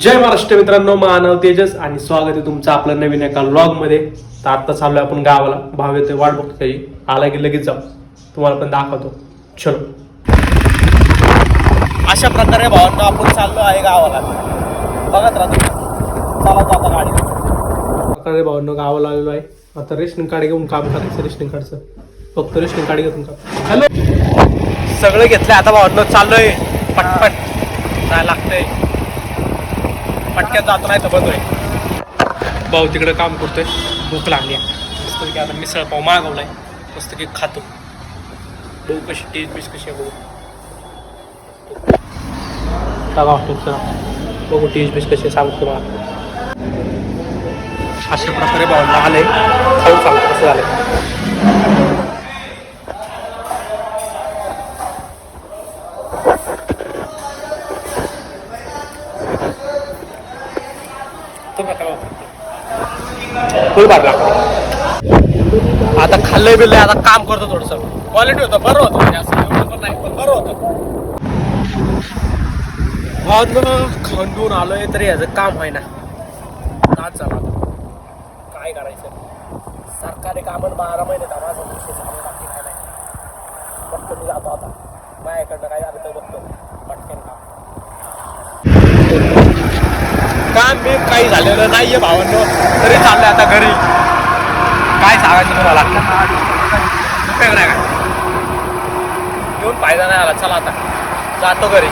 जय महाराष्ट्र मित्रांनो, मानव तेजस आणि स्वागत आहे तुमचं आपलं नवीन एका व्लॉग मध्ये. तर आता चाललोय आपण गावाला. भाव येतोय, वाट बघतो त्याची. आला की लगेच जाऊ, तुम्हाला पण दाखवतो. चलो. अशा प्रकारे भावांना आपण चाललो आहे गावाला. बघत राहतो, चला आता गाडी. प्रकारे भावांना गावाला आलेलो आहे. आता रेशनिंग कार्ड घेऊन काम करायचं. रेशनिंग कार्डचं फक्त रेशनिंग कार्ड घेऊन काम. हॅलो, सगळं घेतलंय आता भावांना. चाललोय पटपट, काय लागतंय पटक्यात जातो, नाही तर बंदोय. भाऊ तिकडे काम करतोय. भूक लागली आहे मस्तपैकी. आता मिसळ पाव मागवलाय, मस्तपैकी खातो. बघू कशी टेस्ट बीस कशी आहे बघू. बघू टेस्ट बीस कशी सांगतो मला. अशा प्रकारे भावना आले, खाऊन सांग कसं झालं. आता खाल्लंय बिल्लंय, आता काम करतो थोडस. क्वालिटी होतं, बरं होतं, नाही पण बरं होतं. खाऊन पिऊन आलोय तरी याचं काम आहे ना. आज झाला काय करायचं. सरकारी कामं 12 महिने माझा विषय चालू बाकी काय नाही. फक्त मी जातो आता माझ्याकडनं काय झालं तर बघतो पटकन काम मी काही झालेलं नाहीये भावांनो. तरी चाललंय आता घरी. काय सांगायचं तुम्हाला, उपयोग नाही काय, येऊन फायदा नाही आला. चला आता जातो घरी.